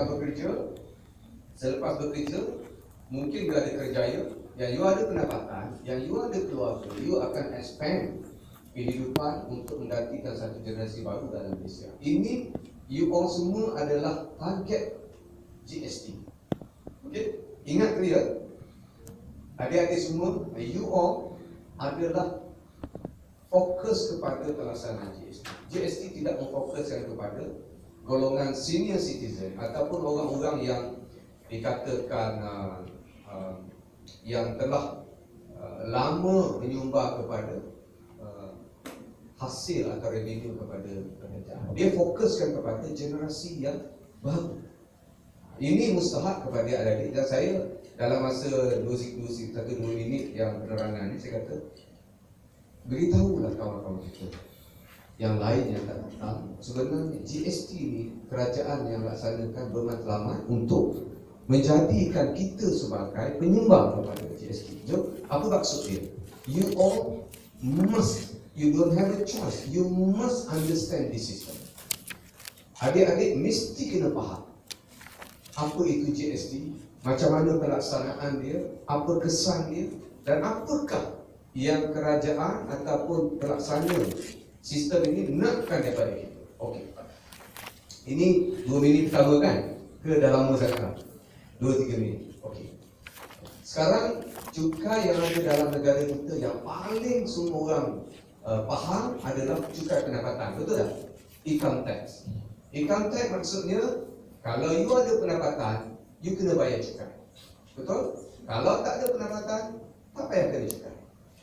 akan bekerja. Selepas bekerja, mungkin bila ada kerjaya, yang you ada pendapatan, yang you ada keluarga, you akan expand kehidupan untuk mendatikan satu generasi baru dalam Malaysia. Ini you all semua adalah target GST. Okey, ingat clear? Adik-adik semua, you all adalah fokus kepada pelaksanaan GST. GST tidak memfokuskan kepada golongan senior citizen ataupun orang-orang yang dikatakan yang telah lama menyumbang kepada hasil atau revenue kepada kerajaan. Dia fokuskan kepada generasi yang baru. Ini mustahak kepada adik-adik. Dan saya dalam masa 2 minit yang penerangan ni, saya kata beritahulah kawan-kawan kita yang lain yang tak tahu, sebenarnya GST ni kerajaan yang laksanakan bermatlamat untuk menjadikan kita sebagai penyumbang kepada GST. So, apa maksud dia? You all must, you don't have a choice, you must understand this system. Adik-adik mesti kena faham apa itu GST, macam mana pelaksanaan dia, apa kesan dia, dan apakah yang kerajaan ataupun pelaksana sistem ini nakkan daripada kita. Okey. Ini 2 minit pertama kan? Ke dah lama sangat? 2-3 minit. Okey. Sekarang cukai yang ada dalam negara kita yang paling semua orang faham adalah cukai pendapatan. Betul tak? Income tax. Income tax maksudnya kalau you ada pendapatan, you kena bayar cukai. Betul? Kalau tak ada pendapatan, tak payah kena cukai.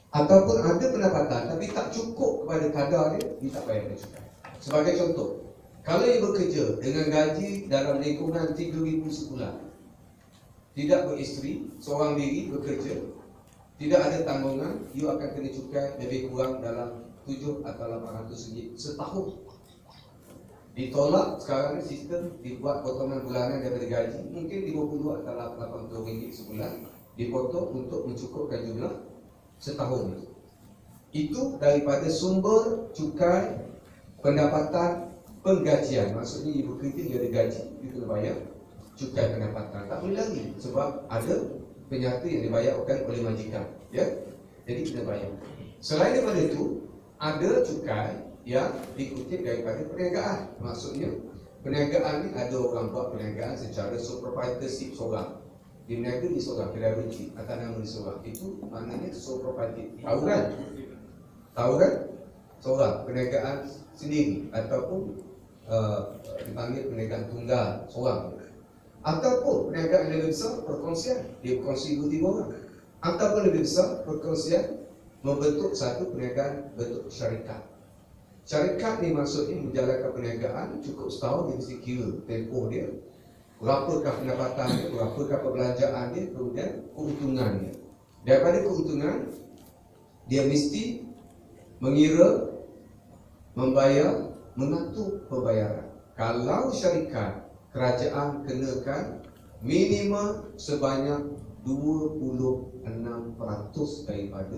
Ataupun ada pendapatan tapi tak cukup kepada kadar dia, you tak payah kena cukai. Sebagai contoh, kalau you bekerja dengan gaji dalam lingkungan 3,000 sebulan, tidak beristeri, seorang diri bekerja, tidak ada tanggungan, you akan kena cukai lebih kurang dalam 7 atau 800 ringgit setahun. Ditolak sekarang ni sistem dibuat potongan bulanan daripada gaji, mungkin 50 atau 80 ringgit sebulan dipotong untuk mencukupkan jumlah setahun. Itu daripada sumber cukai pendapatan penggajian. Maksudnya you bekerja, you ada gaji, you kena bayar cukai pendapatan. Tak boleh lagi sebab ada penyata yang dibayarkan oleh majikan, ya. Jadi kena bayar. Selain daripada itu, ada cukai yang dikutip daripada perniagaan. Maksudnya perniagaan ni ada orang buat perniagaan secara sole proprietorship seorang. Dia berniaga di seorang, kedai benci atas nama di seorang. Itu maknanya sole proprietorship. Tahu kan? Tahu kan? Seorang perniagaan sendiri ataupun dipanggil perniagaan tunggal seorang. Ataupun perniagaan lebih besar perkongsian, dia berkongsi 2-3 orang. Ataupun lebih besar perkongsian membentuk satu perniagaan bentuk syarikat. Syarikat ni maksudnya menjalankan perniagaan cukup setahun, dia mesti kira tempoh dia, berapakah pendapatan dia, berapakah perbelanjaan dia, kemudian keuntungan dia. Daripada keuntungan, dia mesti mengira, membayar, mengatur pembayaran. Kalau syarikat, kerajaan kenakan minimum sebanyak 26% daripada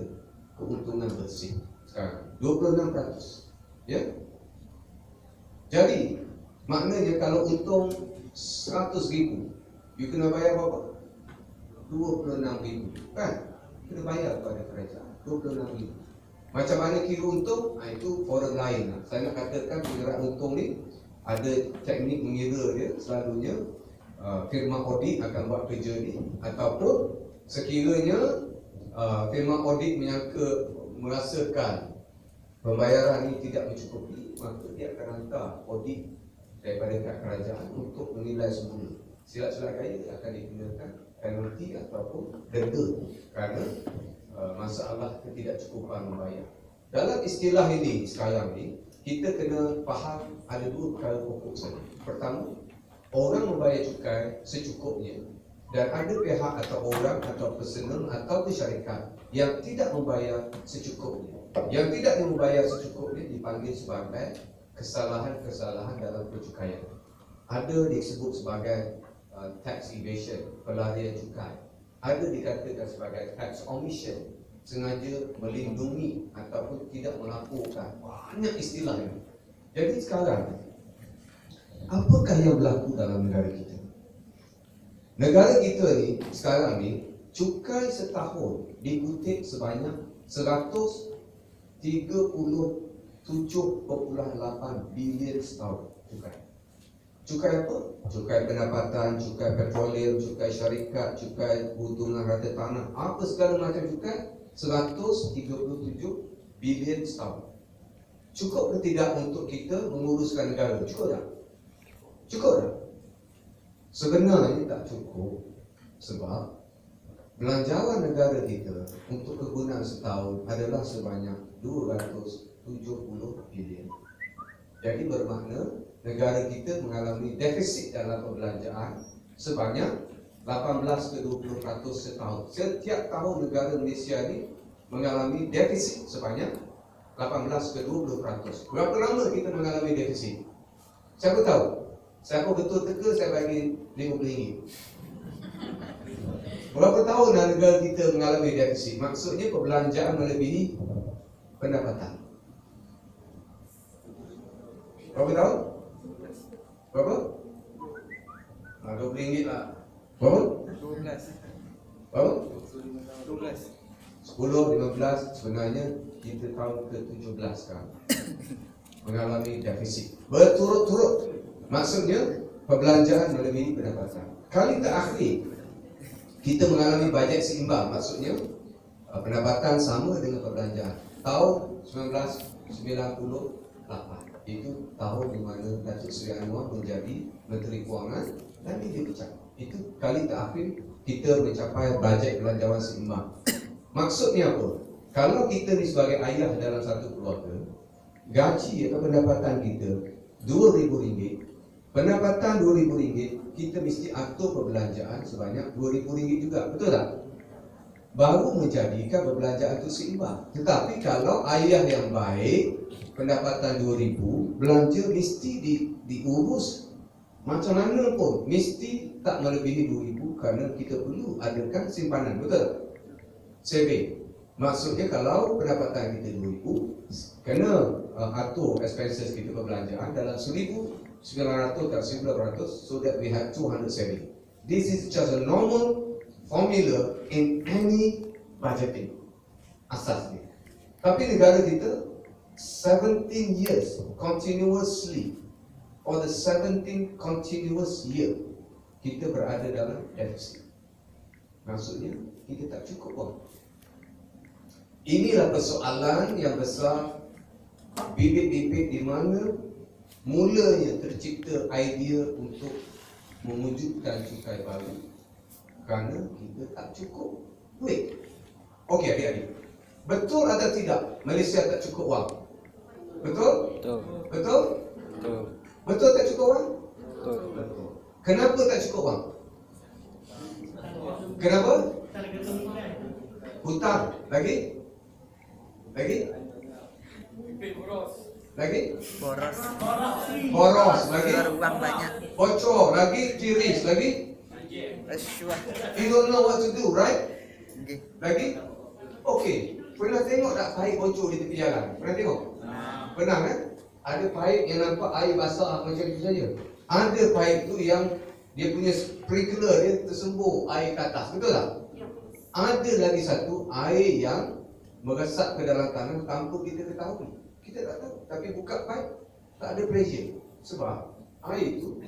keuntungan bersih. Sekarang 26%. Ya. Jadi maknanya kalau untung 100,000, you kena bayar berapa? 26,000, kan? Kena bayar kepada kerajaan 26,000. Macam mana kira untung? Itu forum lain lah. Saya nak katakan perkiraan untung ni ada teknik mengira dia. Selalunya firma audit akan buat kerja ni. Ataupun sekiranya firma audit merasakan pembayaran ini tidak mencukupi, maka dia akan hantar audit daripada pihak kerajaan untuk menilai semula. Silap-silap gaya akan dikenakan penalti ataupun denda kerana masalah ketidakcukupan membayar. Dalam istilah ini sekarang ni, kita kena faham ada 2 perkara pokok saja. Pertama, orang membayar cukai secukupnya, dan ada pihak atau orang atau personal atau syarikat yang tidak membayar secukupnya. Yang tidak membayar secukupnya dipanggil sebagai kesalahan-kesalahan dalam percukaian. Ada disebut sebagai tax evasion, pelarian cukai. Ada dikatakan sebagai tax omission, sengaja melindungi ataupun tidak melaporkan. Banyak istilah ini. Jadi sekarang, apakah yang berlaku dalam negara kita? Negara kita ni sekarang ni cukai setahun dikutip sebanyak 137.8 bilion setahun cukai. Cukai apa? Cukai pendapatan, cukai petroleum, cukai syarikat, cukai keuntungan harta tanah, apa segala macam cukai 137 bilion setahun. Cukup ke tidak untuk kita menguruskan negara? Cukup tak? Cukup tak? Sebenarnya tak cukup. Sebab belanjawan negara kita untuk kegunaan setahun adalah sebanyak 270 bilion. Jadi bermakna negara kita mengalami defisit dalam perbelanjaan sebanyak 18 ke 20% setahun. Setiap tahun negara Malaysia ni mengalami defisit sebanyak 18 ke 20%. Berapa lama kita mengalami defisit? Siapa tahu? Siapa betul teka saya bagi RM50. Berapa tahun negara kita mengalami defisit? Maksudnya perbelanjaan melebihi pendapatan. Berapa tahun? Berapa? RM20 lah. Berapa? 12. Berapa? 12. 10, 15, sebenarnya kita tahun ke-17 sekarang mengalami defisit berturut-turut. Maksudnya perbelanjaan melebihi pendapatan. Kali terakhir kita mengalami bajet seimbang, maksudnya pendapatan sama dengan perbelanjaan, tahun 1998. Itu tahun di mana Datuk Seri Anwar menjadi Menteri Kewangan dan dia pecat. Itu kali terakhir kita mencapai bajet belanjawan seimbang. Maksudnya apa? Kalau kita ni sebagai ayah dalam satu keluarga, gaji atau pendapatan kita RM2,000, pendapatan RM2,000, kita mesti atur perbelanjaan sebanyak RM2,000 juga, betul tak? Baru menjadikan perbelanjaan itu seimbang. Tetapi kalau ayah yang baik, pendapatan RM2,000, belanja mesti diurus macam mana pun, mesti tak melebihi RM2,000 kerana kita perlu adakan simpanan, betul? Saving. Maksudnya kalau pendapatan kita RM2,000, kena atur expenses kita perbelanjaan dalam RM1,900 atau RM1,900 so that we have 200 saving. This is just a normal formula in any budgeting. Asasnya. Tapi negara kita 17 years continuously, for the 17 continuous year kita berada dalam defisit. Maksudnya kita tak cukup pun. Inilah persoalan yang besar, bibit-bibit di mana mulanya tercipta idea untuk mewujudkan cukai baru kerana kita tak cukup duit. Okey adik-adik, betul atau tidak Malaysia tak cukup wang? Betul? Betul. Betul? Betul. Betul tak cukup wang? Betul. Betul. Kenapa tak cukup wang? Kenapa? Hutang. Lagi? Lagi? Lagi? Boros. Boros. Lagi? Uang banyak. Bocor. Lagi? Tiris. Lagi? Rasuah. You don't know what to do, right? Okey. Lagi? Okey. Pernah tengok tak paip bocor di tepi jalan? Pernah tengok? Pernah kan? Ada paip yang nampak air basah macam itu saja. Ada paip tu yang dia punya sprinkler dia tersembur air ke atas. Betul tak? Ada lagi satu air yang meresap ke dalam tanah tanpa kita ketahui. Kita tak tahu. Tapi buka paip tak ada pressure. Sebab air itu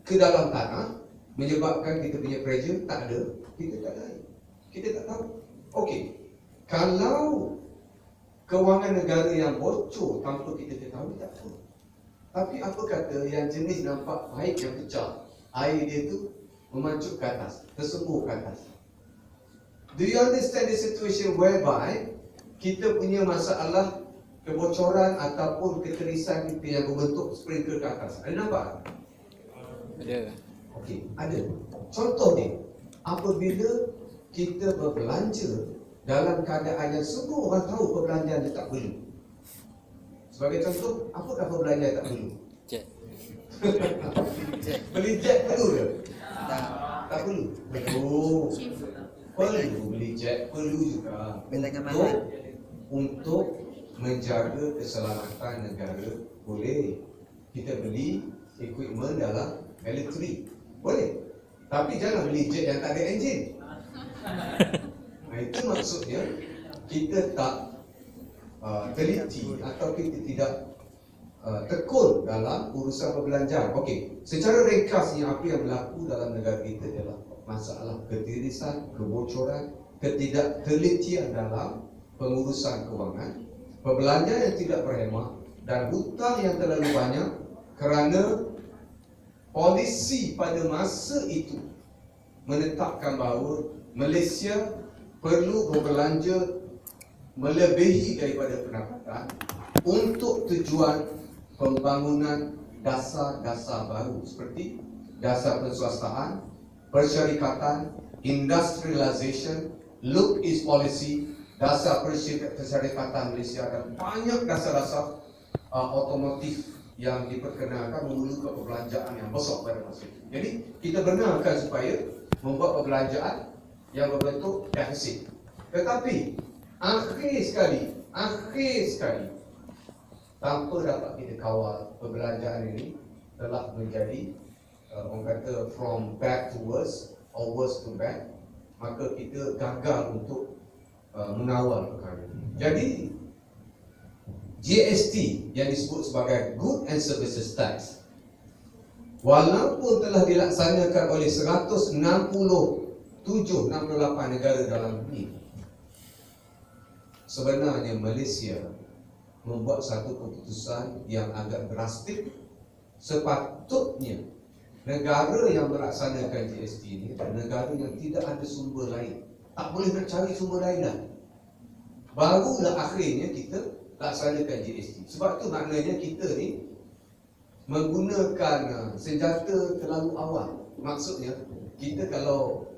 ke dalam tanah menyebabkan kita punya pressure tak ada. Kita tak ada air. Kita tak tahu. Okey. Kalau kewangan negara yang bocor tanpa kita ketahui, tak tahu. Tapi apa kata yang jenis nampak paip yang pecah, air dia tu memancuk ke atas, tersembur ke atas. Do you understand the situation whereby kita punya masalah kebocoran ataupun keterisan kita yang membentuk sprinkler ke atas? Ada nampak? Ada. Okey, ada. Contoh ni, apabila kita berbelanja dalam keadaan yang semua orang tahu perbelanjaan dia tak perlu. Sebagai contoh, apakah perbelanjaan tak perlu? Jet. Beli jet perlu ke? Tak. Tak perlu. Betul. Perlu beli jet, perlu juga. Bilangan mahal. Untuk menjaga keselamatan negara, boleh. Kita beli equipment dalam military. Boleh. Tapi jangan beli jet yang tak ada enjin. Itu maksudnya kita tak teliti atau kita tidak tekun dalam urusan perbelanjaan. Okey, secara ringkasnya apa yang berlaku dalam negara kita adalah masalah ketirisan, kebocoran, ketidaktelitian dalam pengurusan kewangan, perbelanjaan yang tidak berhemah dan hutang yang terlalu banyak kerana polisi pada masa itu menetapkan bahawa Malaysia perlu berbelanja melebihi daripada pendapatan untuk tujuan pembangunan dasar-dasar baru seperti dasar perswastaan, persyarikatan, industrialisation, look east policy, dasar persyarikatan Malaysia dan banyak dasar-dasar otomotif yang diperkenalkan memerlukan perbelanjaan yang besar pada masa itu. Jadi kita benarkan supaya membuat perbelanjaan yang berbentuk defisit. Tetapi akhir sekali tanpa dapat kita kawal, perbelanjaan ini telah menjadi orang kata from bad to worse or worse to bad, maka kita gagal untuk mengawal perkara ini. Jadi GST yang disebut sebagai Good and Services Tax, walaupun telah dilaksanakan oleh 167-68 negara dalam dunia, sebenarnya Malaysia membuat satu keputusan yang agak drastik. Sepatutnya negara yang melaksanakan GST ini adalah negara yang tidak ada sumber lain, tak boleh nak cari sumber lain dah. Barulah akhirnya kita laksanakan GST. Sebab tu maknanya kita ni menggunakan senjata terlalu awal. Maksudnya kita kalau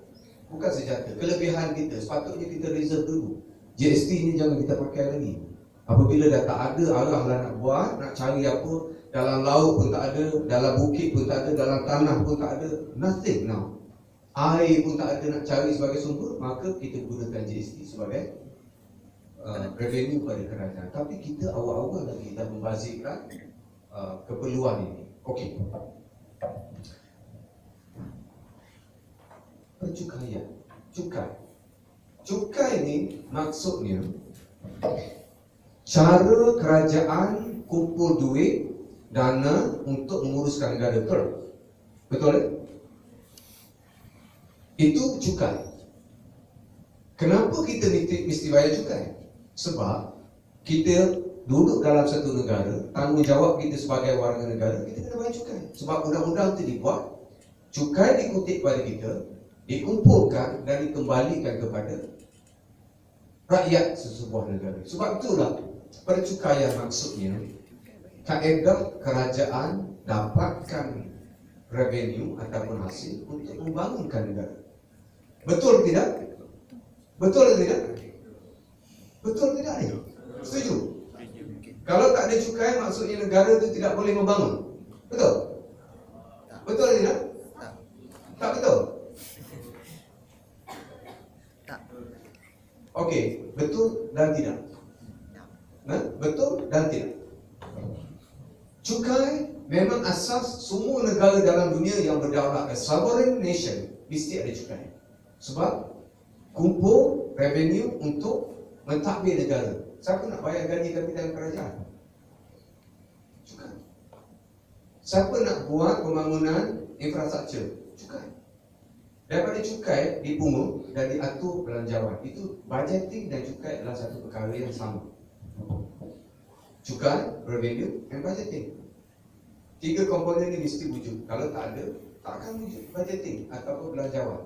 bukan senjata, kelebihan kita sepatutnya kita reserve dulu. GST ni jangan kita pakai lagi. Apabila dah tak ada arah lah nak buat, nak cari apa, dalam laut pun tak ada, dalam bukit pun tak ada, dalam tanah pun tak ada, nothing now. Air pun tak ada nak cari sebagai sumber, maka kita gunakan GST sebagai revenue pada kerajaan. Tapi kita awal-awal lagi dah membazirkan keperluan ini. Okey. Percukaian. Cukai ni maksudnya cara kerajaan kumpul duit, dana untuk menguruskan negara. Betul? Itu cukai. Kenapa kita mesti bayar cukai? Sebab kita duduk dalam satu negara, tanggungjawab kita sebagai warga negara, kita kena bayar cukai. Sebab undang-undang itu dibuat, cukai dikutip pada kita, dikumpulkan dan dikembalikan kepada rakyat sesebuah negara. Sebab itulah percukaian maksudnya kaedah kerajaan dapatkan revenue ataupun hasil untuk membangunkan negara. Betul tidak? Betul tidak? Betul tidak ni? Setuju? Kalau tak ada cukai, maksudnya negara itu tidak boleh membangun. Betul? Betul tidak? Tak betul? Tak. Okey, betul dan tidak. Betul dan tidak. Cukai memang asas semua negara dalam dunia yang berdaulat, a sovereign nation, mesti ada cukai. Sebab kumpul revenue untuk mentadbir negara. Siapa nak bayar gaji kapitan kerajaan? Cukai. Siapa nak buat pembangunan infrastruktur? Cukai. Daripada cukai dipungut dan diatur belanjawan. Itu budgeting dan cukai adalah satu perkara yang sama. Cukai, revenue and budgeting. Tiga komponen ini mesti wujud. Kalau tak ada, tak akan wujud budgeting ataupun belanjawan.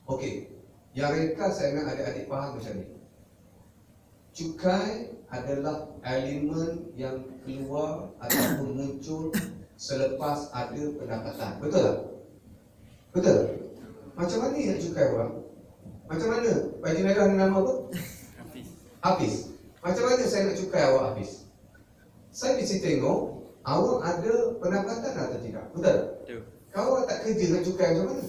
Okey, yang ringkas saya nak adik-adik faham macam ni. Cukai adalah elemen yang keluar ataupun muncul selepas ada pendapatan. Betul tak? Betul? Macam mana nak cukai orang? Macam mana? Baju merah ni nama apa? Hafiz. Macam mana saya nak cukai awak Hafiz? Saya mesti tengok awak ada pendapatan atau tidak. Betul? Kalau awak tak kerja nak cukai macam mana?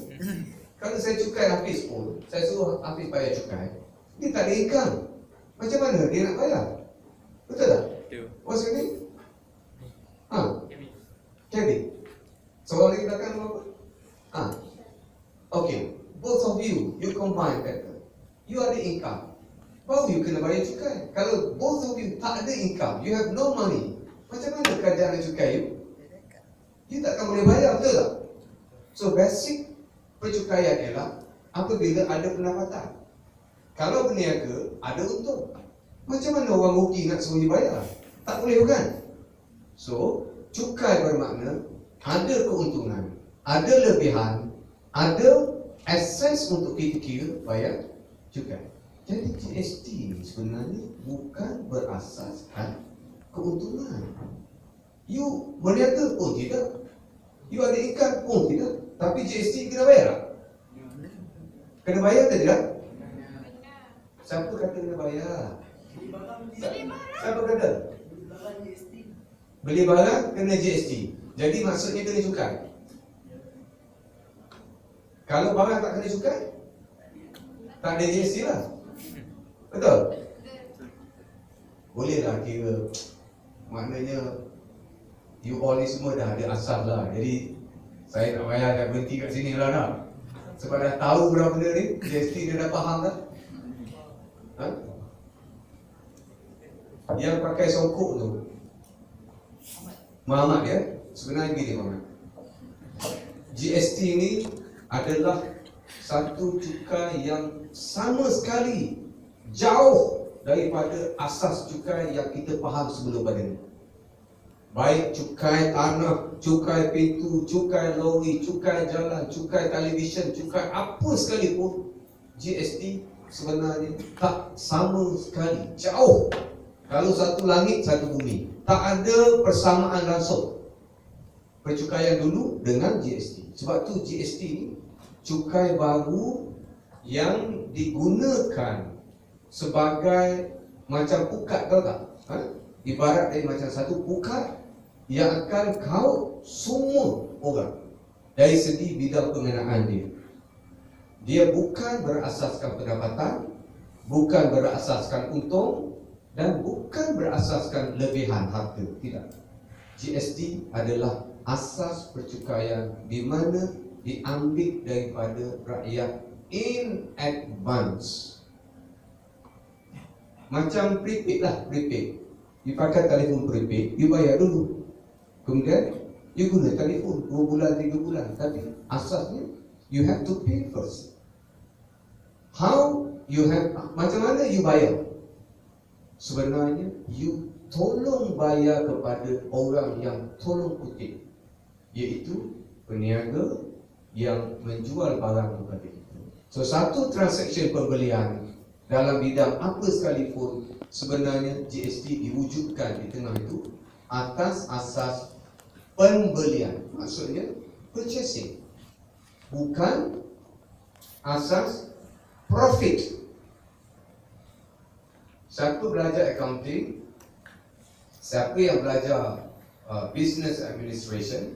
Kalau saya cukai Hafiz pun, saya suruh Hafiz bayar cukai, dia tak ada income. Macam mana dia nak bayar? Betul tak? Betul. What's your name? Kevin. Soalan lagi belakang apa? Okay, both of you combine better. You ada income, baru you kena bayar cukai. Kalau both of you tak ada income, you have no money, macam mana kerajaan nak cukai you? You takkan boleh bayar, betul tak? So basic percukaian ialah apabila ada pendapatan. Kalau berniaga, ada untung. Macam mana orang rugi nak suruh bayar? Tak boleh bukan? So, cukai bermakna ada keuntungan, ada lebihan, ada akses untuk kita kira bayar cukai. Jadi GST ni sebenarnya bukan berasaskan keuntungan. You berniaga pun tidak, you ada income pun tidak, tapi GST kena bayar tak? Kena bayar atau tidak? Siapa kata kena bayar? Siapa kata? Beli barang kena GST. Jadi maksudnya kena cukai. Kalau barang tak kena cukai, tak ada GST lah. Betul? Bolehlah kira, maknanya you all ni semua dah ada asal lah. Jadi saya tak payah dah berhenti kat sini lah nak. Sebab dah tahu berapa benda ni, GST dia dah faham dah. Yang pakai songkok tu Muhammad ya, sebenarnya gini Muhammad, GST ni adalah satu cukai yang sama sekali jauh daripada asas cukai yang kita faham sebelum pada ni. Baik cukai tanah, cukai pintu, cukai lori, cukai jalan, cukai televisyen, cukai apa sekalipun, GST sebenarnya tak sama sekali, jauh. Kalau satu langit, satu bumi, tak ada persamaan langsung percukaian dulu dengan GST. Sebab tu GST ni cukai baru yang digunakan sebagai macam pukat, tahu tak? Ibarat dari macam satu pukat yang akan kaut semua orang dari segi bidang pengenaan dia. Dia bukan berasaskan pendapatan, bukan berasaskan untung, dan bukan berasaskan lebihan harta. Tidak. GST adalah asas percukaian di mana diambil daripada rakyat in advance. Macam prepaid lah, prepaid. You pakai telefon prepaid, you bayar dulu. Kemudian you guna telefon 2 bulan, 3 bulan. Tapi asasnya you have to pay first. How you have, macam mana you bayar? Sebenarnya you tolong bayar kepada orang yang tolong kutip, iaitu peniaga yang menjual barang kepada kita. So satu transaksi pembelian dalam bidang apa sekalipun, sebenarnya GST diwujudkan di tengah itu atas asas pembelian, maksudnya purchasing, bukan asas profit. Siapa belajar accounting, siapa yang belajar business administration,